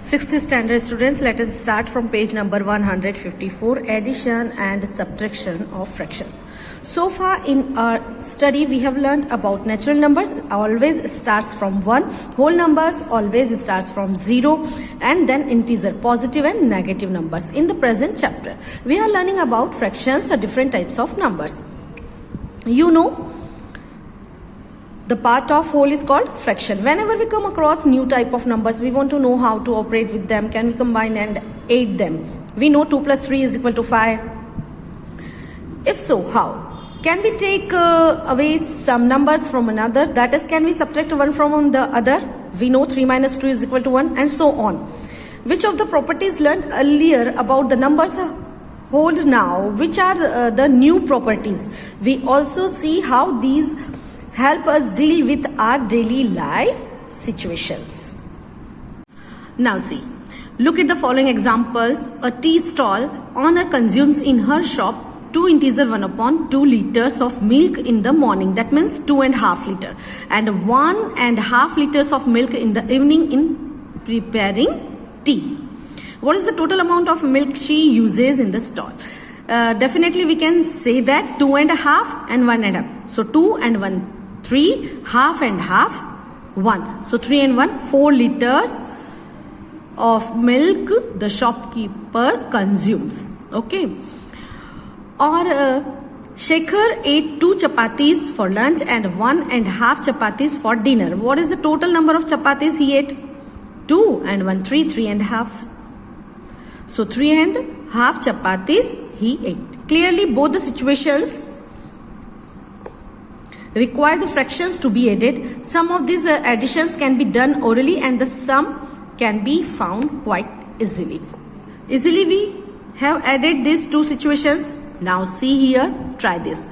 Sixth standard students, let us start from page number 154, addition and subtraction of fractions. So far in our study we have learned about natural numbers always starts from 1, whole numbers always starts from 0, and then integer, positive and negative numbers. In the present chapter we are learning about fractions or different types of numbers. You know, the part of whole is called fraction. Whenever we come across new type of numbers, we want to know how to operate with them. Can we combine and add them? We know 2 plus 3 is equal to 5. If so, how? Can we take away some numbers from another? That is, can we subtract one from the other? We know 3 minus 2 is equal to 1, and so on. Which of the properties learned earlier about the numbers hold now? Which are the new properties? We also see how these help us deal with our daily life situations. Now see, look at the following examples. A tea stall owner consumes in her shop 2 integer 1/2 liters of milk in the morning. That means 2.5 liters, and 1.5 liters of milk in the evening in preparing tea. What is the total amount of milk she uses in the stall? Definitely we can say that 2.5 and 1.5. So 2 and 1, 3, half and half, 1. So 3 and 1, 4 liters of milk the shopkeeper consumes. Okay. Or Shekhar ate 2 chapatis for lunch and 1.5 chapatis for dinner. What is the total number of chapatis he ate? 2 and 1, 3, 3.5. So 3.5 chapatis he ate. Clearly both the situations require the fractions to be added. Some of these additions can be done orally and the sum can be found quite easily. Easily we have added these 2 situations. Now see here, try this.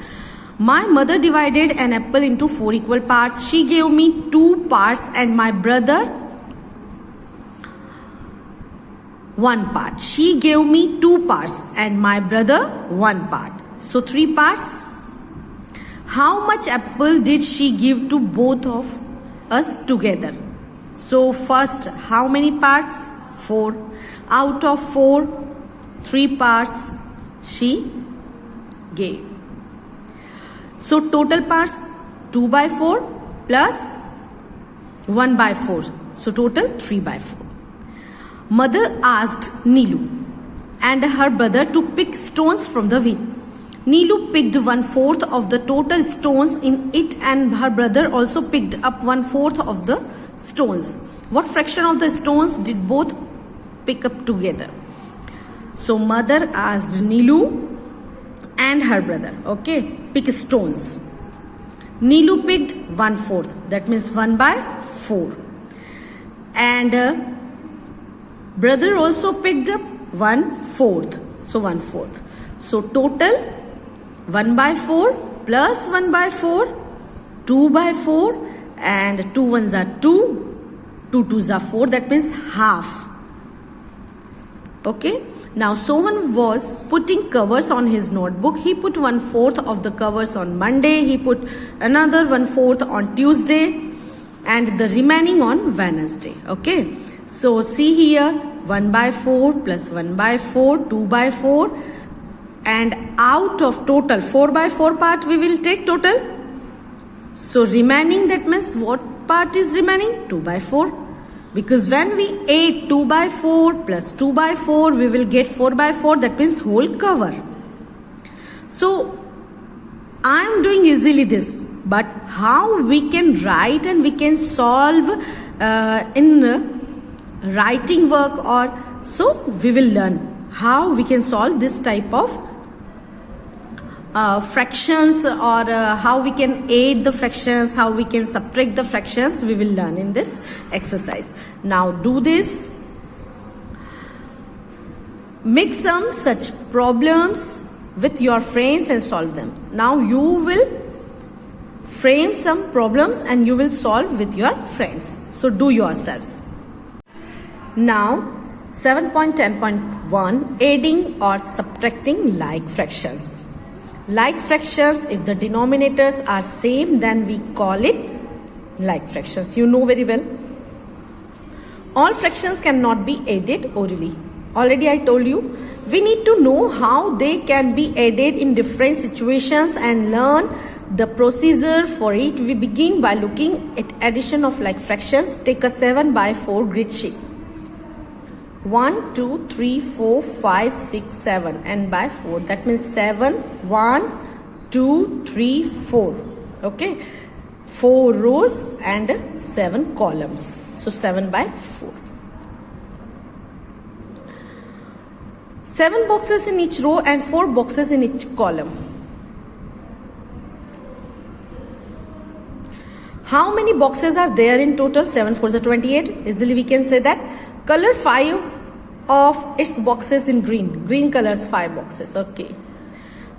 My mother divided an apple into 4 equal parts. She gave me 2 parts and my brother 1 part. She gave me 2 parts and my brother 1 part. So 3 parts. How much apple did she give to both of us together? So first, how many parts? 4. Out of 4, 3 parts she gave. So total parts 2 by 4 plus 1 by 4. So total 3 by 4. Mother asked Neelu and her brother to pick stones from the wheel. Neelu picked 1/4 of the total stones in it and her brother also picked up 1/4 of the stones. What fraction of the stones did both pick up together? So mother asked Neelu and her brother, okay, pick stones. Neelu picked 1/4, that means 1 by 4. And brother also picked up 1/4, so 1/4. So total 1 by 4 plus 1 by 4, 2 by 4, and 2 ones are 2, 2 twos are 4, that means half. Okay. Now Sohan was putting covers on his notebook. He put 1/4 of the covers on Monday, he put another 1/4 on Tuesday, and the remaining on Wednesday. Okay. So see here, 1 by 4 plus 1 by 4, 2 by 4, and out of total 4 by 4 part we will take total. So remaining, that means what part is remaining? 2 by 4. Because when we add 2 by 4 plus 2 by 4, we will get 4 by 4, that means whole cover. So I am doing easily this, but how we can write and we can solve in writing work, or so we will learn how we can solve this type of fractions, or how we can add the fractions, how we can subtract the fractions, we will learn in this exercise. Now do this. Make some such problems with your friends and solve them. Now you will frame some problems and you will solve with your friends. So do yourselves. Now 7.10.1, adding or subtracting like fractions. Like fractions, if the denominators are same, then we call it like fractions. You know very well. all fractions cannot be added orally. Already I told you, we need to know how they can be added in different situations and learn the procedure for it. We begin by looking at addition of like fractions. Take a 7 by 4 grid sheet. 1, 2, 3, 4, 5, 6, 7 and by 4. That means 7, 1, 2, 3, 4. Okay. 4 rows and 7 columns. So 7 by 4. 7 boxes in each row and 4 boxes in each column. How many boxes are there in total? 7 4 is 28. Easily we can say that. Color 5 of its boxes in green. Green colors 5 boxes. Okay.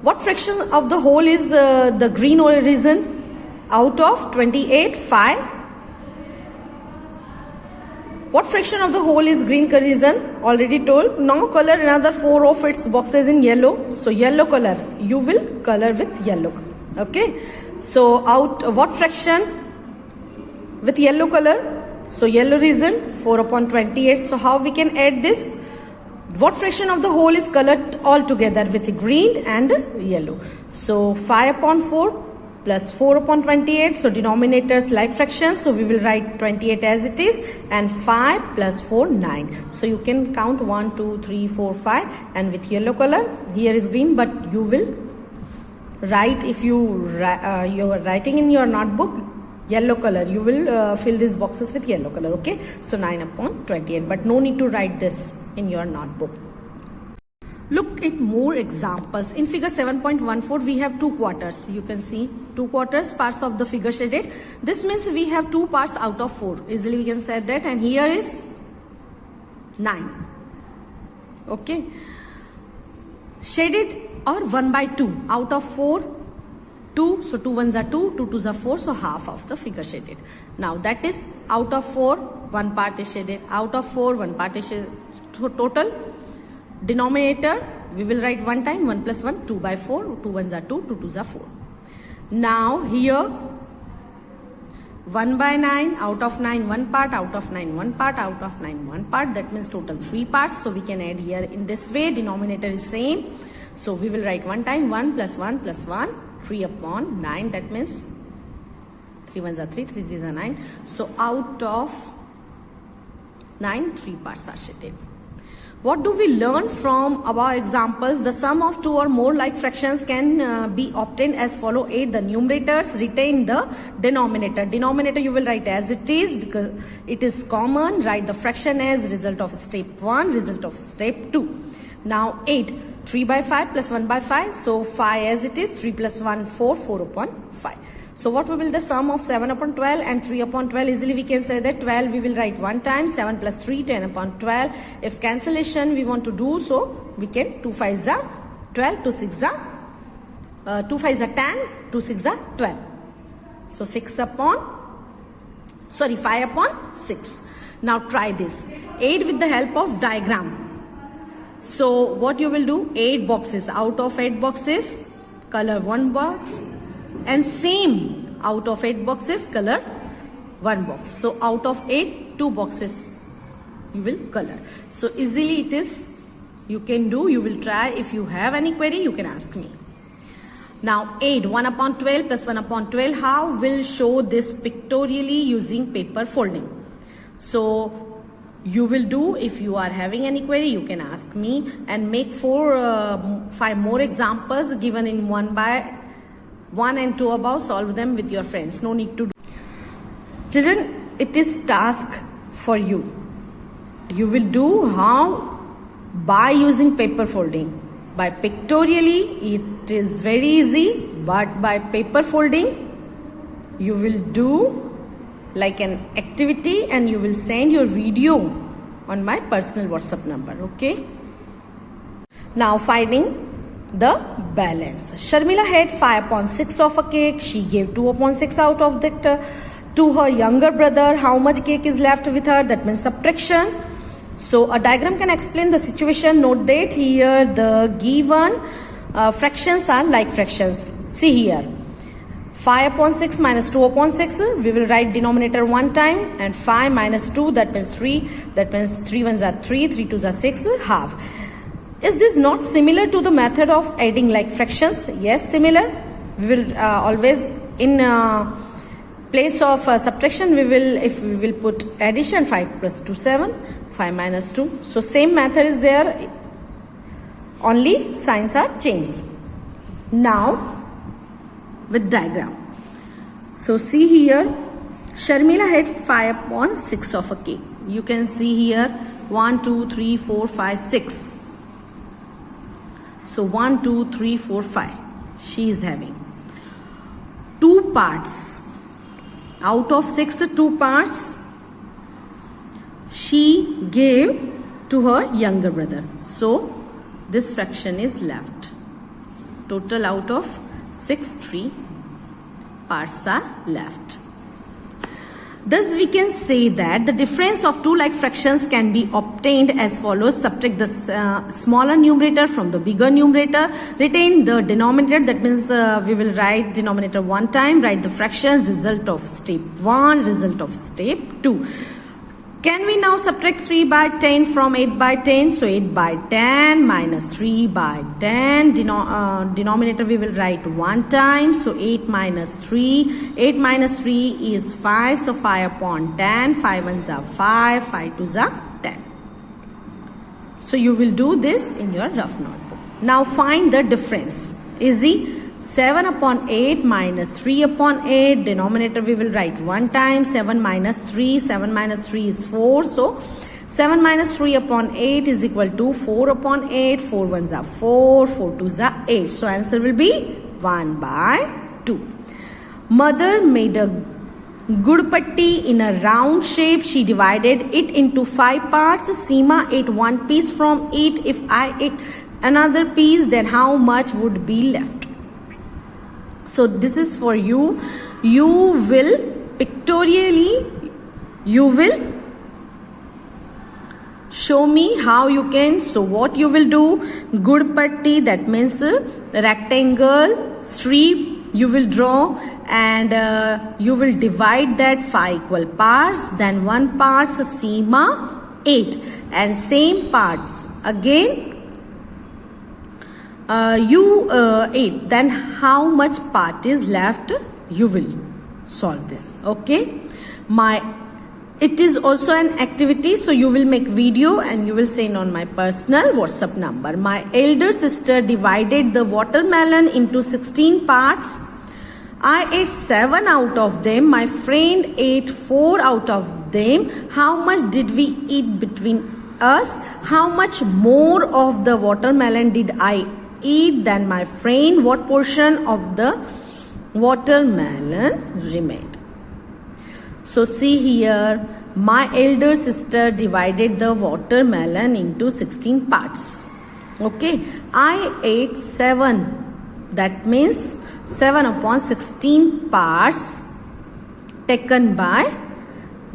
What fraction of the whole is the green reason? Out of 28, 5. What fraction of the whole is green reason? Already told. Now color another 4 of its boxes in yellow. So yellow color. You will color with yellow. Okay. So out what fraction with yellow color? So yellow reason 4 upon 28. So how we can add this? What fraction of the whole is colored all together with green and yellow? So 5 upon 4 plus 4 upon 28. So denominators like fractions. So we will write 28 as it is, and 5 plus 4, 9. So you can count 1, 2, 3, 4, 5, and with yellow color. Here is green, but you will write, if you are writing in your notebook yellow color, you will fill these boxes with yellow color. Okay. So 9 upon 28, but no need to write this in your notebook. Look at more examples. In figure 7.14, we have 2 quarters. You can see 2 quarters, parts of the figure shaded. This means we have 2 parts out of 4. Easily we can say that. And here is 9. Okay. Shaded or 1 by 2. Out of 4, 2. So 2 ones are 2, 2 twos are 4. So half of the figure shaded. Now that is out of 4, 1 part is shaded. Out of 4, 1 part is shaded. Total. Denominator, we will write 1 time, 1 plus 1, 2 by 4, 2 ones are 2, 2 twos are 4. Now here, 1 by 9, out of 9, 1 part, out of 9, 1 part, out of 9, 1 part. That means total 3 parts. So we can add here in this way, denominator is same. So we will write 1 time, 1 plus 1 plus 1, 3 upon 9. That means 3 ones are 3, 3 threes are 9. So out of 9, 3 parts are shaded. What do we learn from our examples? The sum of 2 or more like fractions can be obtained as follow. 8. The numerators retain the denominator. Denominator you will write as it is because it is common. Write the fraction as result of step 1, result of step 2. Now 8. 3 by 5 plus 1 by 5. So 5 as it is. 3 plus 1, 4. 4 upon 5. So what will be the sum of 7 upon 12 and 3 upon 12? Easily we can say that 12 we will write 1 time. 7 plus 3, 10 upon 12. If cancellation we want to do, so we can 2 5s are 12, 2 6 are 2 5s are 10, 2 6 are 12. So 5 upon 6. Now try this. 8 with the help of diagram. So what you will do? 8 boxes. Out of 8 boxes, color 1 box. And same, out of 8 boxes, color 1 box. So out of 8, 2 boxes you will color. So easily it is, you can do, you will try. If you have any query, you can ask me. Now 8, 1 upon 12 plus 1 upon 12. How will show this pictorially using paper folding? So you will do, if you are having any query, you can ask me, and make 5 more examples given in 1 by 1 and 2 above. Solve them with your friends. No need to do. Children, it is task for you. You will do how? By using paper folding. By pictorially, it is very easy, but by paper folding, you will do like an activity and you will send your video on my personal WhatsApp number. Okay. Now finding the balance. Sharmila had 5 upon 6 of a cake. She gave 2 upon 6 out of that to her younger brother. How much cake is left with her? That means subtraction. So a diagram can explain the situation. Note that here the given fractions are like fractions. See here. 5 upon 6 minus 2 upon 6, we will write denominator one time, and 5 minus 2, that means 3, that means 3 ones are 3, 3 twos are 6, half. Is this not similar to the method of adding like fractions? Yes, similar. We will always in place of subtraction, if we will put addition, 5 plus 2, 7, 5 minus 2. So same method is there, only signs are changed. Now with diagram. So see here, Sharmila had 5 upon 6 of a cake. You can see here 1, 2, 3, 4, 5, 6. So 1, 2, 3, 4, 5. She is having 2 parts. Out of 6, 2 parts she gave to her younger brother. So this fraction is left. Total out of 6, 3 parts are left. Thus we can say that the difference of two like fractions can be obtained as follows. Subtract the smaller numerator from the bigger numerator. Retain the denominator, that means we will write denominator one time. Write the fraction, result of step 1, result of step 2. Can we now subtract 3 by 10 from 8 by 10? So 8 by 10 minus 3 by 10. Denominator we will write one time. So 8 minus 3. 8 minus 3 is 5. So 5 upon 10. 5 ones are 5. 5 twos are 10. So you will do this in your rough notebook. Now find the difference. Easy. 7 upon 8 minus 3 upon 8. Denominator we will write one time. 7 minus 3. 7 minus 3 is 4. So 7 minus 3 upon 8 is equal to 4 upon 8. 4 ones are 4. 4 twos are 8. So answer will be 1 by 2. Mother made a good patti in a round shape. She divided it into 5 parts. Seema ate one piece from it. If I ate another piece, then how much would be left? So this is for you. You will pictorially, you will show me how you can. So what you will do, good patti, that means rectangle, strip you will draw, and you will divide that 5 equal parts. Then one parts Seema 8, and same parts again you 8. Then how much part is left? You will solve this. Okay. It is also an activity, so you will make video and you will send on my personal WhatsApp number. My elder sister divided the watermelon into 16 parts. I ate 7 out of them. My friend ate 4 out of them. How much did we eat between us? How much more of the watermelon did I eat than my friend? What portion of the watermelon remained? So see here, my elder sister divided the watermelon into 16 parts. Okay, I ate 7. That means 7 upon 16 parts taken by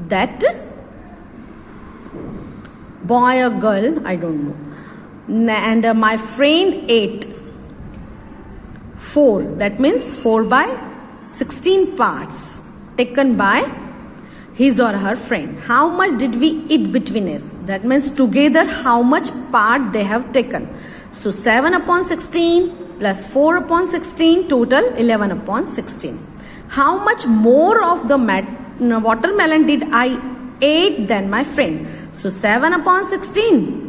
that boy or girl, I don't know. And my friend ate 4. That means 4 by 16 parts taken by his or her friend. How much did we eat between us? That means together how much part they have taken. So 7 upon 16 plus 4 upon 16, total 11 upon 16. How much more of the watermelon did I eat than my friend? So 7 upon 16.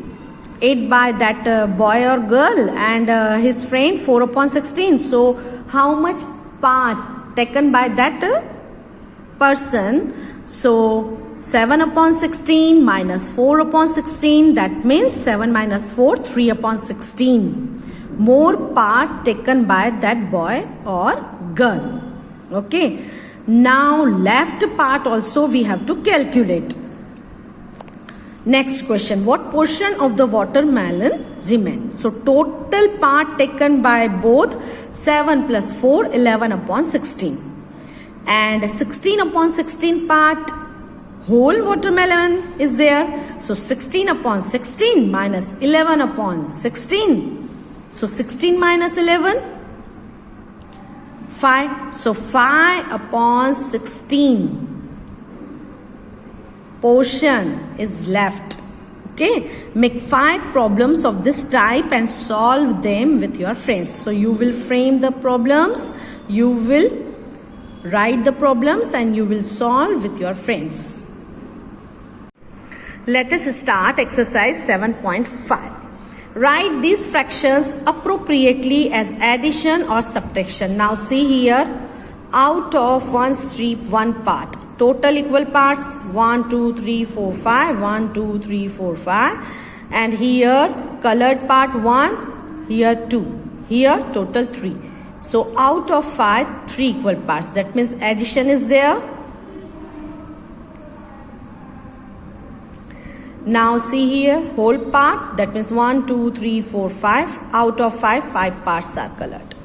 8 by that boy or girl, and his friend 4 upon 16. So how much part taken by that person? So 7 upon 16 minus 4 upon 16, that means 7 minus 4, 3 upon 16. More part taken by that boy or girl. Okay. Now left part also we have to calculate. Next question, what portion of the watermelon remains? So total part taken by both, 7 plus 4, 11 upon 16. And 16 upon 16 part, whole watermelon is there. So 16 upon 16 minus 11 upon 16. So 16 minus 11, 5. So 5 upon 16 portion is left. Okay, make 5 problems of this type and solve them with your friends. So you will frame the problems, you will write the problems, and you will solve with your friends. Let us start exercise 7.5. Write these fractions appropriately as addition or subtraction. Now see here, out of one strip, one part. Total equal parts 1, 2, 3, 4, 5. 1, 2, 3, 4, 5. And here colored part 1, here 2. Here total 3. So out of 5, 3 equal parts. That means addition is there. Now see here, whole part, that means 1, 2, 3, 4, 5. Out of 5, 5 parts are colored.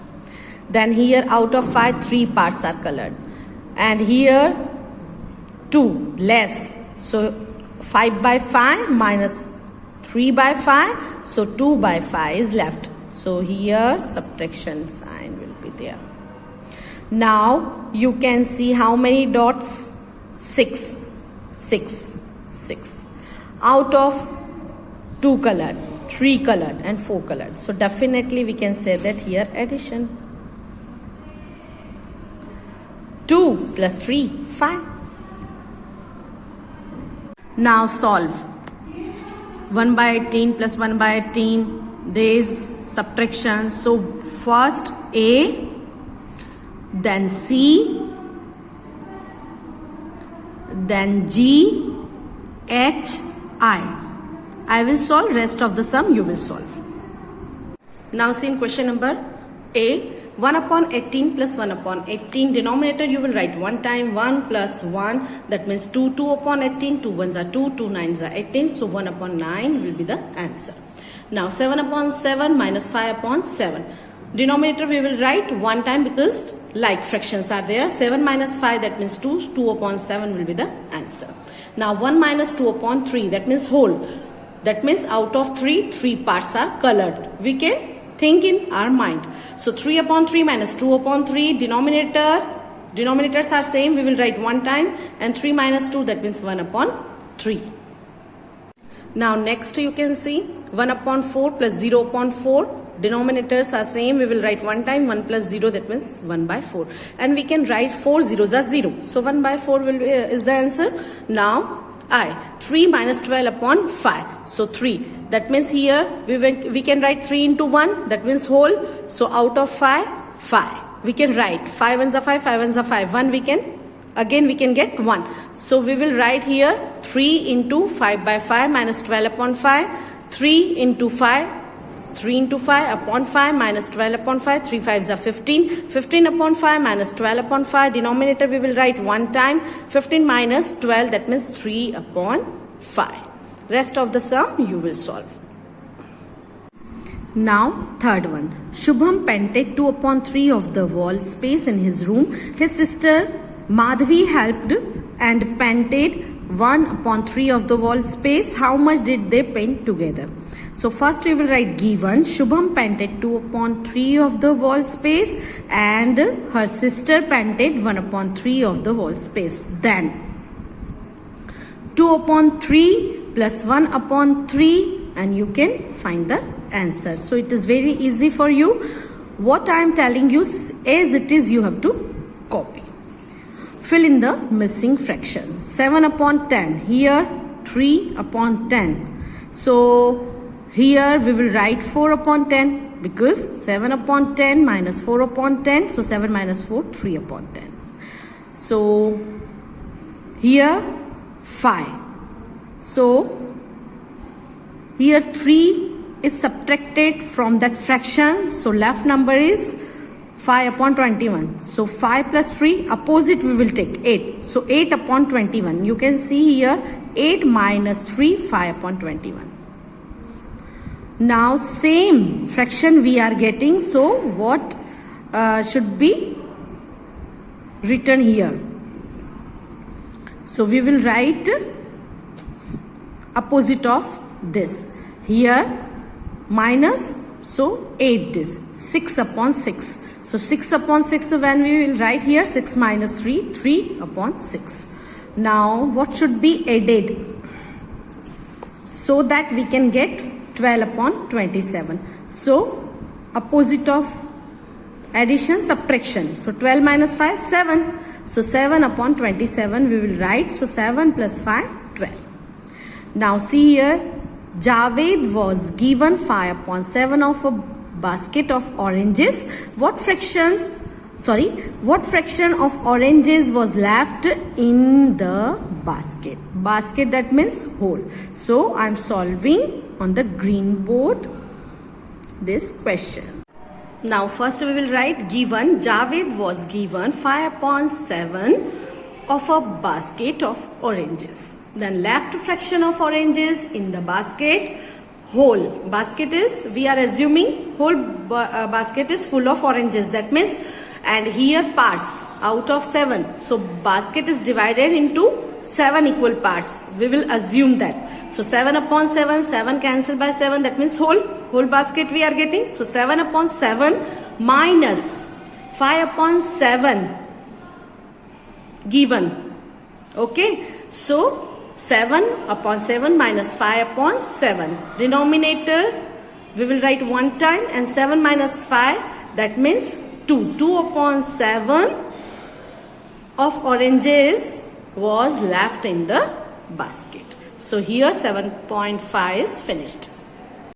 Then here out of 5, 3 parts are colored. And here 2 less. So 5 by 5 minus 3 by 5. So 2 by 5 is left. So here subtraction sign will be there. Now you can see how many dots? 6. 6. 6. Out of 2 colored, 3 colored and 4 colored. So definitely we can say that here addition. 2 plus 3, 5. Now solve. 1 by 18 plus 1 by 18. There is subtraction. So first A, then C, then G, H, I will solve. Rest of the sum you will solve. Now see in question number A, 1 upon 18 plus 1 upon 18. Denominator you will write 1 time, 1 plus 1. That means 2. 2 upon 18. 2 ones are 2. 2 nines are 18. So 1 upon 9 will be the answer. Now 7 upon 7 minus 5 upon 7. Denominator we will write 1 time because like fractions are there. 7 minus 5, that means 2. 2 upon 7 will be the answer. Now 1 minus 2 upon 3, that means whole. That means out of 3, 3 parts are colored. We can think in our mind. So 3 upon 3 minus 2 upon 3. Denominators are same. We will write 1 time. And 3 minus 2, that means 1 upon 3. Now next you can see 1 upon 4 plus 0 upon 4. Denominators are same. We will write 1 time. 1 plus 0, that means 1 by 4. And we can write 4 zeros are 0. So 1 by 4 will is the answer. Now I. 3 minus 12 upon 5. So 3. That means here we can write 3 into 1. That means whole. So out of 5, 5. We can write 5 ones are 5, 5 ones are 5. 1 we can get 1. So we will write here 3 into 5 by 5 minus 12 upon 5. 3 into 5. 3 into 5 upon 5 minus 12 upon 5. 3 5s are 15. 15 upon 5 minus 12 upon 5. Denominator we will write 1 time. 15 minus 12, that means 3 upon 5. Rest of the sum you will solve. Now third one. Shubham painted 2 upon 3 of the wall space in his room. His sister Madhavi helped and painted 1 upon 3 of the wall space. How much did they paint together? So first we will write given. Shubham painted 2 upon 3 of the wall space and her sister painted 1 upon 3 of the wall space. Then 2 upon 3 plus 1 upon 3 and you can find the answer. So it is very easy for you. What I am telling you as it is you have to copy. Fill in the missing fraction. 7 upon 10. Here 3 upon 10. So here we will write 4 upon 10 because 7 upon 10 minus 4 upon 10. So 7 minus 4, 3 upon 10. So here 5. So here 3 is subtracted from that fraction. So left number is 5 upon 21. So 5 plus 3, opposite we will take 8. So 8 upon 21. You can see here 8 minus 3, 5 upon 21. Now same fraction we are getting. So what should be written here? So we will write opposite of this. Here minus, so 8 this. 6 upon 6. So 6 upon 6, when we will write here 6 minus 3, 3 upon 6. Now what should be added so that we can get 12 upon 27? So opposite of addition, subtraction. So 12 minus 5, 7. So 7 upon 27 we will write. So 7 plus 5, 12. Now see here, Javed was given 5 upon 7 of a basket of oranges. What fraction of oranges was left in the basket? Basket, that means whole. So I am solving on the green board this question. Now first we will write given. Javed was given 5 upon 7 of a basket of oranges. Then left fraction of oranges in the basket. Whole basket is, we are assuming whole basket is full of oranges. That means, and here parts out of 7. So basket is divided into 7 equal parts. We will assume that. So 7 upon 7, 7 cancelled by 7. That means whole basket we are getting. So 7 upon 7 minus 5 upon 7 given. Okay. So 7 upon 7 minus 5 upon 7. Denominator we will write one time, and 7 minus 5, that means 2. 2 upon 7 of oranges was left in the basket. So here 7.5 is finished.